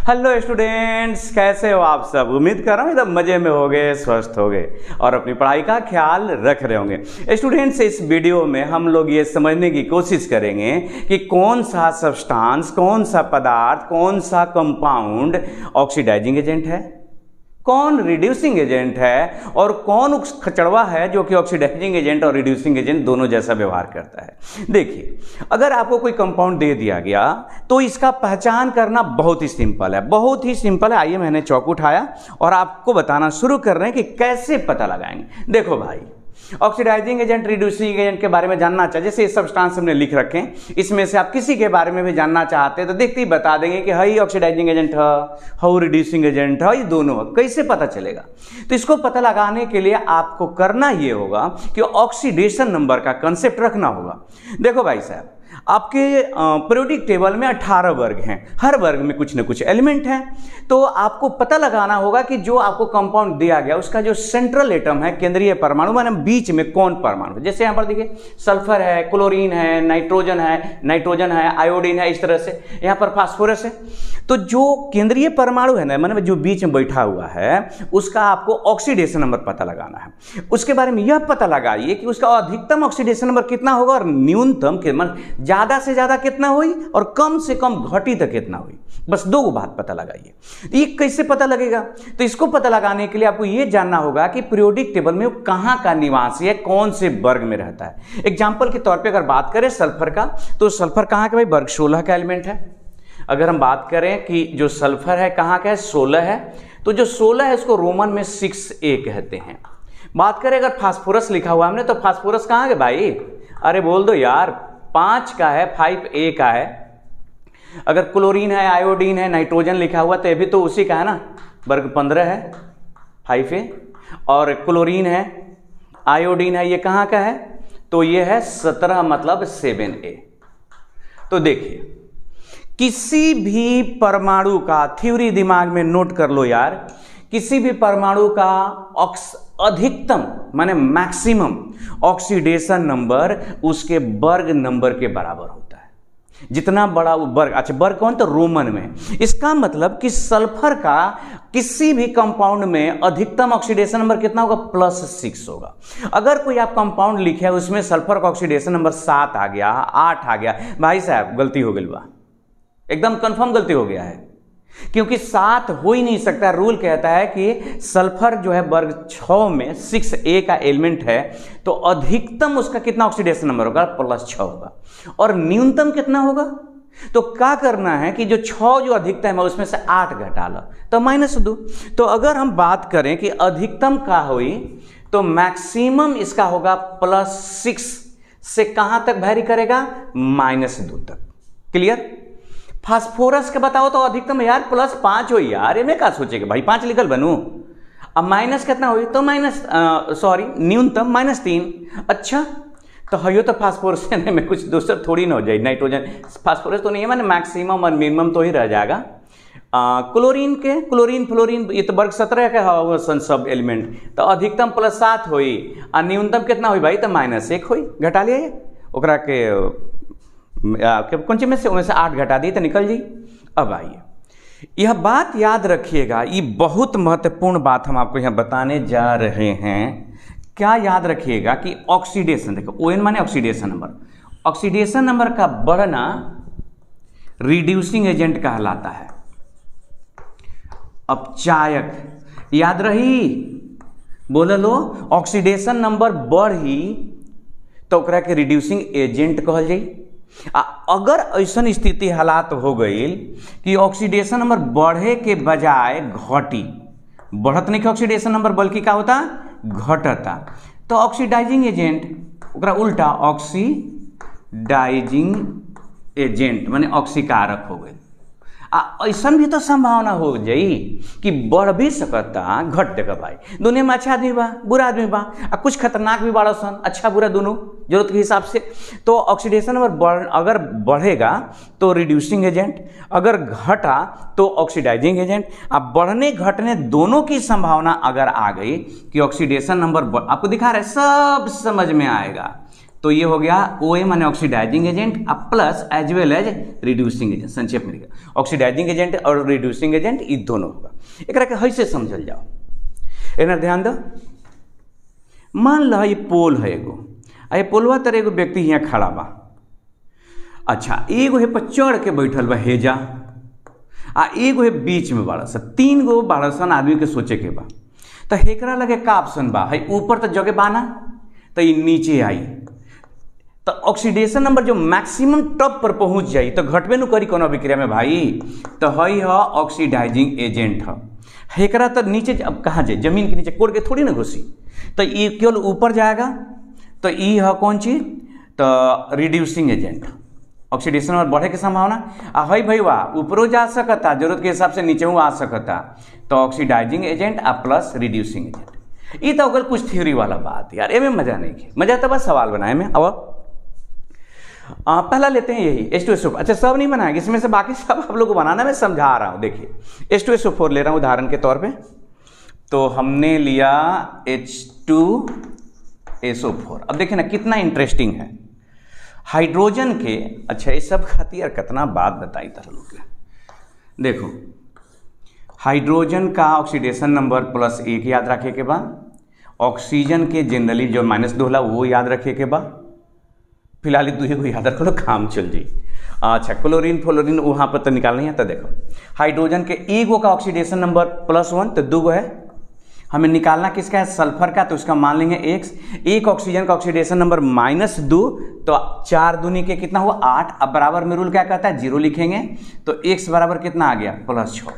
Hello students, कैसे हो आप सब। उम्मीद कर रहा हूँ एकदम मजे में होगे, स्वस्थ होगे और अपनी पढ़ाई का ख्याल रख रहे होंगे। स्टूडेंट्स, इस वीडियो में हम लोग ये समझने की कोशिश करेंगे कि कौन सा सब्सटेंस, कौन सा पदार्थ, कौन सा कंपाउंड ऑक्सीडाइजिंग एजेंट है, कौन रिड्यूसिंग एजेंट है और कौन खचड़वा है जो कि ऑक्सीडाइजिंग एजेंट और रिड्यूसिंग एजेंट दोनों जैसा व्यवहार करता है। देखिए, अगर आपको कोई कंपाउंड दे दिया गया तो इसका पहचान करना बहुत ही सिंपल है, बहुत ही सिंपल है। आइए, मैंने चौक उठाया और आपको बताना शुरू कर रहे हैं कि कैसे पता लगाएंगे। देखो भाई, ऑक्सीडाइजिंग एजेंट, रिड्यूसिंग एजेंट के बारे में जानना चाहिए। जैसे ये सब्सटेंस हमने लिख रखे हैं, इसमें से आप किसी के बारे में भी जानना चाहते हैं तो देखते ही बता देंगे कि हाई ऑक्सीडाइजिंग एजेंट है, हाउ रिड्यूसिंग एजेंट है, ये दोनों है। कैसे पता चलेगा? तो इसको पता लगाने के लिए आपको करना ये होगा कि ऑक्सीडेशन नंबर का कंसेप्ट रखना होगा। देखो भाई साहब, आपके पीरियोडिक टेबल में 18 वर्ग हैं, हर वर्ग में कुछ न कुछ एलिमेंट हैं। तो आपको पता लगाना होगा कि जो आपको कंपाउंड दिया गया उसका जो सेंट्रल एटम है, केंद्रीय परमाणु, माने बीच में कौन परमाणु। जैसे यहां पर देखिए, सल्फर है, क्लोरीन है, नाइट्रोजन है, आयोडीन है, इस तरह से यहां पर फास्फोरस है। तो जो केंद्रीय परमाणु है ना, माने जो बीच में बैठा हुआ है, उसका आपको ऑक्सीडेशन नंबर पता लगाना है। उसके बारे में यह पता लगाइए कि उसका अधिकतम ऑक्सीडेशन नंबर कितना होगा और न्यूनतम ज्यादा से ज्यादा कितना हुई और कम से कम घटी तक कितना हुई। बस दो बात पता लगाइए। ये कैसे पता लगेगा? तो इसको पता लगाने के लिए आपको यह जानना होगा कि पीरियोडिक टेबल में वो कहां का निवासी है, कौन से वर्ग में रहता है। एग्जाम्पल के तौर पे अगर बात करें सल्फर का, तो सल्फर कहां का भाई? वर्ग 16 का एलिमेंट है। अगर हम बात करें कि जो सल्फर है कहां का है? 16 है। तो जो 16 है इसको रोमन में 6A कहते हैं। बात करें अगर फास्फोरस लिखा हुआ हमने, तो फास्फोरस कहां है भाई? अरे बोल दो यार, 5 का है, 5A का है। अगर क्लोरीन है, आयोडीन है, नाइट्रोजन लिखा हुआ तो ये भी तो उसी का है ना, वर्ग 15 है, 5A। और क्लोरीन है, आयोडीन है, ये कहां का है? तो ये है 17, मतलब 7A। तो देखिए, किसी भी परमाणु का थ्योरी दिमाग में नोट कर लो यार, किसी भी परमाणु का अधिकतम माने मैक्सिमम ऑक्सीडेशन नंबर उसके वर्ग नंबर के बराबर होता है। जितना बड़ा वो वर्ग, अच्छा वर्ग कौन? तो रोमन में। इसका मतलब कि सल्फर का किसी भी कंपाउंड में अधिकतम ऑक्सीडेशन नंबर कितना होगा? +6 होगा। अगर कोई आप कंपाउंड लिखे है उसमें सल्फर का ऑक्सीडेशन नंबर 7 आ गया, 8 आ गया, भाई साहब गलती हो गई बा, एकदम कंफर्म गलती हो गया है, क्योंकि 7 हो ही नहीं सकता। रूल कहता है कि सल्फर जो है वर्ग 6 में 6A का एलिमेंट है, तो अधिकतम उसका कितना ऑक्सीडेशन नंबर होगा? +6 होगा। और न्यूनतम कितना होगा? तो क्या करना है कि जो 6 जो अधिकतम है उसमें से 8 घटा लो, तो -2। तो अगर हम बात करें कि अधिकतम का हुई, तो मैक्सिमम इसका होगा +6 से कहां तक वैरी करेगा? -2 तक। क्लियर? फास्फोरस का बताओ तो अधिकतम यार +5 हो यार, इन्हें क्या सोचेगा भाई, 5 लिखल बनू। अब माइनस कितना हुई? तो न्यूनतम -3। अच्छा, तो हयो तो फास्फोरस में कुछ दूसरा थोड़ी ना हो जाए, नाइट्रोजन फास्फोरस तो नहीं है, मैंने मैक्सिमम और मिनिमम तो ही रह जाएगा। क्लोरीन के, क्लोरीन फ्लोरीन, ये तो वर्ग 17 का सब एलिमेंट, तो अधिकतम +7 हुई और न्यूनतम कितना हुई भाई? तो -1 हुई। घटा लिया ओकरा के कौन सी में से 8 घटा दी तो निकल जी। अब आइए, यह बात याद रखिएगा, ये बहुत महत्वपूर्ण बात हम आपको यहां बताने जा रहे हैं। क्या याद रखिएगा कि ऑक्सीडेशन, देखो ON माने ऑक्सीडेशन नंबर, ऑक्सीडेशन नंबर का बढ़ना रिड्यूसिंग एजेंट कहलाता है। अपचायक याद रही, बोल लो, ऑक्सीडेशन नंबर बढ़ी तो ओकरा के रिड्यूसिंग एजेंट कहल जाई। अगर ऐसा स्थिति हालात हो गई कि ऑक्सीडेशन नंबर बढ़े के बजाय घटी, बढ़त नहीं कि ऑक्सीडेशन नंबर बल्कि क्या होता? घटता, तो ऑक्सीडाइजिंग एजेंट ओकरा उल्टा ऑक्सीडाइजिंग एजेंट माने ऑक्सीकारक हो गई। ऐसा भी तो संभावना हो जाई कि बढ़ भी सकता, घट देगा भाई। दुनिया में अच्छा आदमी बा, बुरा आदमी बा, कुछ खतरनाक भी बाड़ा सन, अच्छा बुरा दोनों जरूरत के हिसाब से। तो ऑक्सीडेशन नंबर अगर बढ़ेगा तो रिड्यूसिंग एजेंट, अगर घटा तो ऑक्सीडाइजिंग एजेंट। अब बढ़ने घटने दोनों की संभावना अगर आ गई कि ऑक्सीडेशन नंबर आपको दिखा रहे, सब समझ में आएगा। तो ये हो गया OA माने ऑक्सीडाइजिंग एजेंट अब plus as well as reducing agent. संक्षेप में लिखा ऑक्सीडाइजिंग एजेंट और रिड्यूसिंग एजेंट ये दोनों होगा। एकरा के कैसे समझल जाओ, एना ध्यान दो। मान लो ये पोल है एगो, आ ये पोलवा तर एगो व्यक्ति यहाँ खड़ा बा। अच्छा, एगो है पर चढ़ के बैठल बा हेजा, आ एगो है बीच में बाड़ा सा, 3 गो बाड़ा सन आदमी के सोचे के बा। तो हेकरा लगे का ऑप्शन बा, है ऊपर तो जगह बाना तो ये नीचे आई, तो ऑक्सीडेशन नंबर जो मैक्सिमम टॉप पर पहुंच जाई तो घटबे न करी कोनो अभिक्रिया में भाई, तो हई ह ऑक्सीडाइजिंग एजेंट ह। हेकरा तो नीचे अब कहाँ जाए, जमीन के नीचे कोड़ के थोड़ी ना घुसी, तो ये केवल ऊपर जाएगा, तो ये है कौन चीज, तो रिड्यूसिंग एजेंट। ऑक्सीडेशन नंबर बढ़े की संभावना आ हई भाई वाह ऊपरों जा सकता, जरूरत के हिसाब से नीचे आ सकता, तो ऑक्सीडाइजिंग एजेंट आ प्लस रिड्यूसिंग एजेंट। ये तो अगर कुछ थ्योरी वाला बात यार, एमें मजा नहीं है, मजा तो बस सवाल बनाए में। अब पहला लेते हैं यही H2SO4। अच्छा सब नहीं बनाएंगे इसमें से, बाकी सब आप लोग को बनाना मैं समझा रहा हूं। देखिए H2SO4 ले रहा हूं उदाहरण के तौर पे, तो हमने लिया H2SO4। अब देखिए ना कितना इंटरेस्टिंग है हाइड्रोजन के। अच्छा ये सब खाती यार कितना बात बताई तरह लोग। देखो हाइड्रोजन का ऑक्सीडेशन नंबर +1 याद रखे के बाद, ऑक्सीजन के जनरली जो -2 होला वो याद रखे के बाद, फिलहाल दूसरे को याद रखो काम चल जी। अच्छा क्लोरीन फ्लोरीन वहाँ पर तो निकालना है। तो देखो हाइड्रोजन के एगो का ऑक्सीडेशन नंबर +1 तो 2 गो है, हमें निकालना किसका है, सल्फर का, तो उसका मान लेंगे x। एक ऑक्सीजन का ऑक्सीडेशन नंबर -2 तो 4 दूनी के कितना हुआ 8। अब बराबर में रूल क्या कहता है 0 लिखेंगे, तो x बराबर कितना आ गया +6।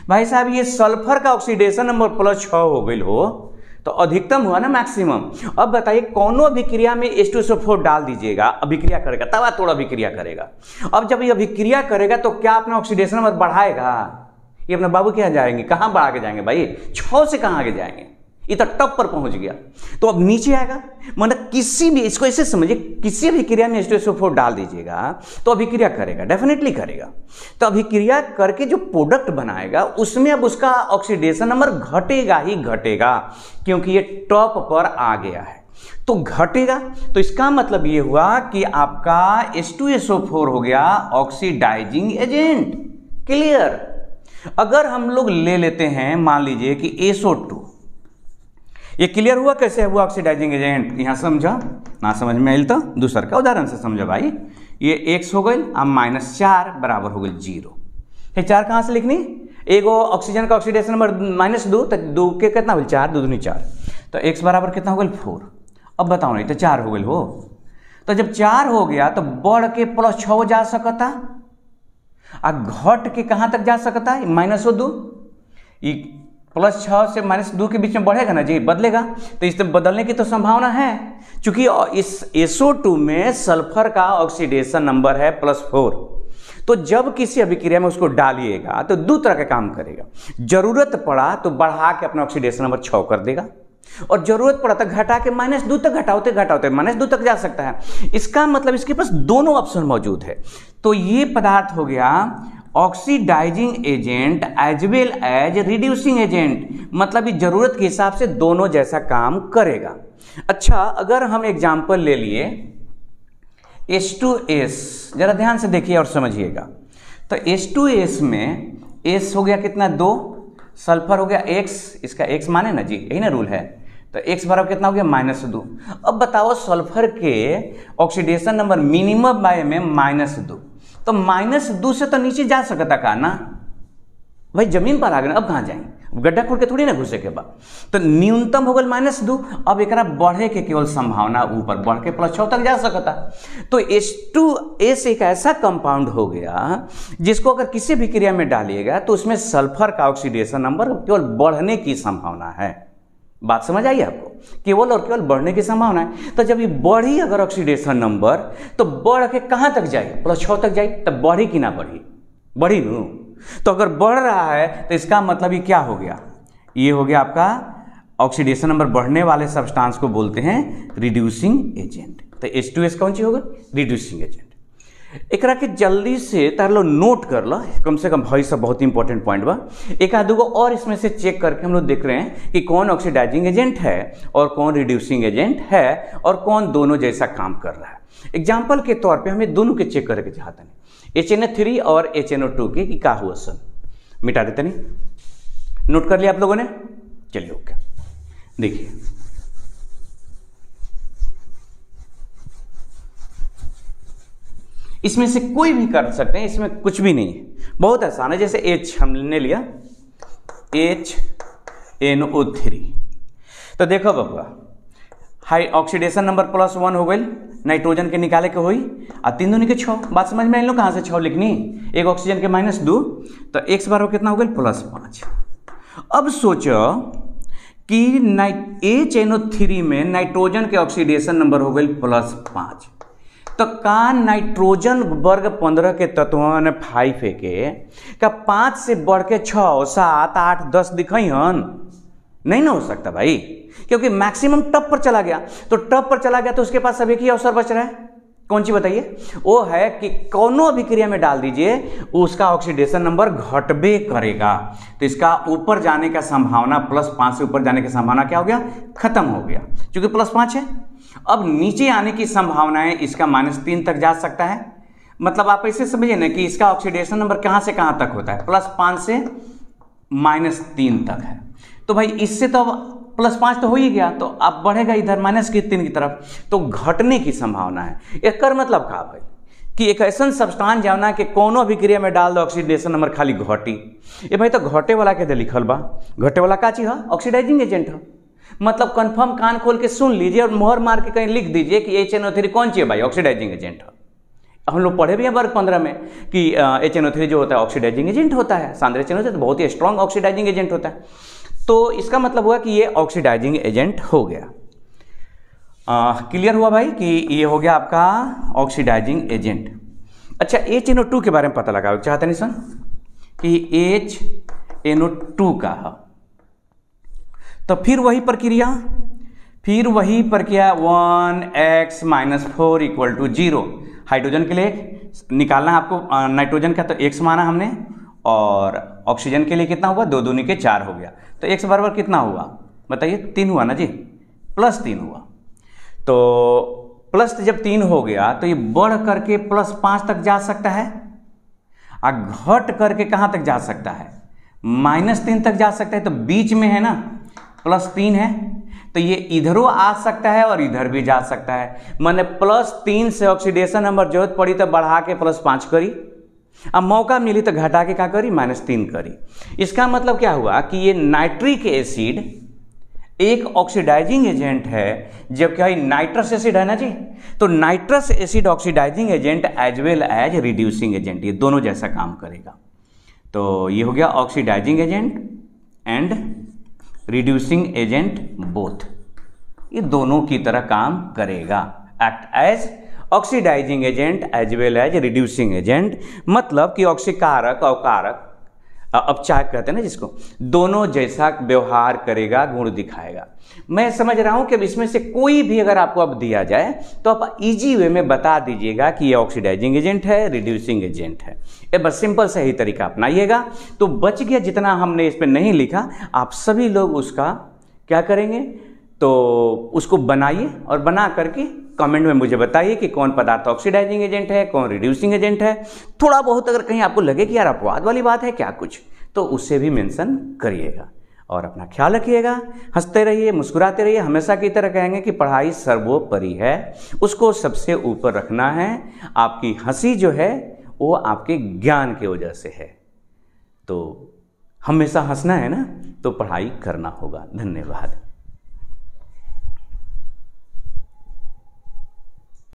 भाई साहब ये सल्फर का ऑक्सीडेशन नंबर +6 हो गई हो तो अधिकतम हुआ ना मैक्सिमम। अब बताइए कौनो अभिक्रिया में H2SO4 डाल दीजिएगा, अभिक्रिया करेगा, तवा तोड़ अभिक्रिया करेगा। अब जब ये अभिक्रिया करेगा तो क्या अपना ऑक्सीडेशन नंबर बढ़ाएगा, ये अपने बाबू के यहाँ जाएंगे, कहाँ बढ़ा के जाएंगे भाई, 6 से कहाँ आगे जाएंगे, ये तो टॉप पर पहुंच गया, तो अब नीचे आएगा। मतलब किसी भी, इसको ऐसे समझिए, किसी अभिक्रिया में H2SO4 डाल दीजिएगा तो अभिक्रिया करेगा, डेफिनेटली करेगा। तो अभिक्रिया करके जो प्रोडक्ट बनाएगा उसमें अब उसका ऑक्सीडेशन नंबर घटेगा ही घटेगा, क्योंकि ये टॉप पर आ गया है तो घटेगा। तो इसका मतलब ये हुआ कि आपका H2SO4 हो गया ऑक्सीडाइजिंग एजेंट। क्लियर। अगर हम लोग ले लेते हैं मान लीजिए कि SO2, ये क्लियर हुआ कैसे हुआ ऑक्सीडाइजिंग एजेंट, यहां समझा ना, समझ में आयल तो दूसर का उदाहरण से समझो भाई। ये x हो गई, अब -4 बराबर हो गई 0। ये 4 कहां से लिखनी, एगो ऑक्सीजन का ऑक्सीडेशन नंबर -2 तो 2 के कितना हो 4, 2 दूनी 4, तो x बराबर कितना हो गई 4। अब बताओ नहीं तो 4 हो गई हो, तो जब 4 हो गया तो बढ़ के +6 जा सकता, आ घट के कहां तक जा सकता है -2। ये +6 से -2 के बीच में बढ़ेगा ना जी, बदलेगा, तो इससे बदलने की तो संभावना है। चूंकि इस SO2 में सल्फर का ऑक्सीडेशन नंबर है +4, तो जब किसी अभिक्रिया में उसको डालिएगा तो 2 तरह का काम करेगा। जरूरत पड़ा तो बढ़ा के अपना ऑक्सीडेशन नंबर 6 कर देगा, और जरूरत पड़ा तो घटा के -2 तक घटाते घटाते -2 तक जा सकता है। इसका मतलब इसके पास दोनों ऑप्शन मौजूद है। तो ये पदार्थ हो गया oxidising agent as well as reducing agent, मतलब ये जरूरत के हिसाब से दोनों जैसा काम करेगा। अच्छा अगर हम एग्जाम्पल ले लिए H2S, जरा ध्यान से देखिए और समझिएगा। तो H2S में S हो गया कितना 2, सल्फर हो गया x, इसका x माने ना जी, यही ना रूल है, तो x बराबर कितना हो गया -2। अब बताओ सल्फर के ऑक्सीडेशन नंबर मिनिमम बाय में -2, तो -2 से तो नीचे जा सकता का ना भाई, जमीन पर आ गए, अब कहाँ जाएंगे, गड्ढा खोल के थोड़ी ना घुसे के बाद, तो न्यूनतम हो गया -2। अब एक बढ़े के केवल संभावना ऊपर बढ़ के +6 तक जा सकता। तो H2S एक ऐसा कंपाउंड हो गया जिसको अगर किसी भी क्रिया में डालिएगा तो उसमें सल्फर का ऑक्सीडेशन नंबर केवल बढ़ने की संभावना है। बात समझ आई आपको, केवल और केवल बढ़ने की संभावना है। तो जब ये बढ़ी अगर ऑक्सीडेशन नंबर, तो बढ़ के कहां तक जाए, +6 तक जाए, तब बढ़ी कि ना बढ़ी, बढ़ी नू। तो अगर बढ़ रहा है तो इसका मतलब ये क्या हो गया, ये हो गया आपका ऑक्सीडेशन नंबर बढ़ने वाले सब्सटेंस को बोलते हैं रिड्यूसिंग एजेंट। तो H2S कौन सी होगा, रिड्यूसिंग एजेंट। एकरा के जल्दी से तार लो नोट कर लो, कम से कम भाई सब बहुत इंपॉर्टेंट पॉइंट बा। एक आध को और इसमें से चेक करके हम लोग देख रहे हैं कि कौन ऑक्सीडाइजिंग एजेंट है और कौन रिड्यूसिंग एजेंट है और कौन दोनों जैसा काम कर रहा है। एग्जाम्पल के तौर पे हमें दोनों के चेक करके चाहते हैं, HNO3 और HNO2 के कि का हुआ सन। मिटा देते नहीं, नोट कर लिया आप लोगों ने, चलिए ओके। देखिए इसमें से कोई भी कर सकते हैं, इसमें कुछ भी नहीं है, बहुत आसान है। जैसे H हमने लिया HNO3, तो देखो बाबा हाई ऑक्सीडेशन नंबर +1 हो गई, नाइट्रोजन के निकाले के हुई और 3 दूनी के 6। बात समझ में आई लो, कहाँ से 6 लिखनी, एक ऑक्सीजन के -2, तो x बार कितना हो गई +5। अब सोचो कि HNO3 में नाइट्रोजन के ऑक्सीडेशन नंबर हो गई +5, तो का नाइट्रोजन वर्ग 15 के तत्वों ने 5 के का 5 से बढ़ के 6, 7, 8, 10 दिखाई हन? नहीं ना हो सकता भाई, क्योंकि मैक्सिमम टप पर चला गया। तो टप पर चला गया तो उसके पास अब एक ही अवसर बच रहा है, कौन सी बताइए? वो है कि कोनो अभिक्रिया में डाल दीजिए उसका ऑक्सीडेशन नंबर घटबे करेगा, तो इसका ऊपर जाने का संभावना +5 से ऊपर जाने की संभावना क्या हो गया, खत्म हो गया, क्योंकि +5 है। अब नीचे आने की संभावनाएं इसका -3 तक जा सकता है। मतलब आप ऐसे समझिए ना कि इसका ऑक्सीडेशन नंबर कहां से कहां तक होता है, +5 से -3 तक है। तो भाई इससे तो अब +5 तो हो ही गया, तो अब बढ़ेगा इधर -3 की तरफ, तो घटने की संभावना है। एक मतलब का भाई कि एक ऐसा सब्सटेंस जाना कि कोनो अभिक्रिया में डाल दो ऑक्सीडेशन नंबर खाली घटी। ये भाई तो घटे वाला के दे लिखल बा, घटे वाला का चीज है, ऑक्सीडाइजिंग एजेंट है। मतलब कंफर्म कान खोल के सुन लीजिए और मोहर मार के कहीं लिख दीजिए कि HNO3 कौन सी है भाई, ऑक्सीडाइजिंग एजेंट है। हम लोग पढ़े भी हैं वर्ग 15 में कि HNO3 जो होता है ऑक्सीडाइजिंग एजेंट होता है, सांद्र HNO3 तो बहुत ही स्ट्रॉन्ग ऑक्सीडाइजिंग एजेंट होता है। तो इसका मतलब हुआ कि ये ऑक्सीडाइजिंग एजेंट हो गया। क्लियर हुआ भाई कि ये हो गया आपका ऑक्सीडाइजिंग एजेंट। अच्छा HNO2 के बारे में पता लगा चाहते नहीं सन कि HNO2 का है, तो फिर वही प्रक्रिया 1x - 4 = 0। हाइड्रोजन के लिए निकालना है आपको, नाइट्रोजन का तो x माना हमने, और ऑक्सीजन के लिए कितना हुआ, 2 दूनी के 4 हो गया, तो x बराबर कितना हुआ बताइए, 3 हुआ ना जी, +3 हुआ। तो प्लस जब 3 हो गया तो ये बढ़ करके +5 तक जा सकता है और घट करके कहां तक जा सकता है, -3 तक जा सकता है। तो बीच में है ना +3 है, तो ये इधरों आ सकता है और इधर भी जा सकता है। मैंने +3 से ऑक्सीडेशन नंबर जरूरत पड़ी तो बढ़ा के +5 करी, अब मौका मिली तो घटा के क्या करी, -3 करी। इसका मतलब क्या हुआ कि ये नाइट्रिक एसिड एक ऑक्सीडाइजिंग एजेंट है, जबकि नाइट्रस एसिड है ना जी, तो nitrous acid oxidising agent as well as reducing agent, ये दोनों जैसा काम करेगा। तो ये हो गया oxidising agent and reducing agent both, ये दोनों की तरह काम करेगा, act as oxidising agent as well as reducing agent. मतलब कि ऑक्सीकारक और कारक अपचायक कहते हैं ना जिसको, दोनों जैसा व्यवहार करेगा, गुण दिखाएगा। मैं समझ रहा हूं कि अब इसमें से कोई भी अगर आपको अब दिया जाए तो आप इजी वे में बता दीजिएगा कि ये ऑक्सीडाइजिंग एजेंट है, रिड्यूसिंग एजेंट है। ये बस सिंपल से ही तरीका अपनाइएगा तो बच गया। जितना हमने इस पर नहीं लिखा आप सभी लोग उसका क्या करेंगे, तो उसको बनाइए और बना करके कमेंट में मुझे बताइए कि कौन पदार्थ ऑक्सीडाइजिंग एजेंट है, कौन रिड्यूसिंग एजेंट है। थोड़ा बहुत अगर कहीं आपको लगे कि यार अपवाद वाली बात है क्या कुछ, तो उससे भी मेंशन करिएगा। और अपना ख्याल रखिएगा, हंसते रहिए, मुस्कुराते रहिए। हमेशा की तरह कहेंगे कि पढ़ाई सर्वोपरि है, उसको सबसे ऊपर रखना है। आपकी हंसी जो है वो आपके ज्ञान की वजह से है, तो हमेशा हंसना है ना, तो पढ़ाई करना होगा। धन्यवाद।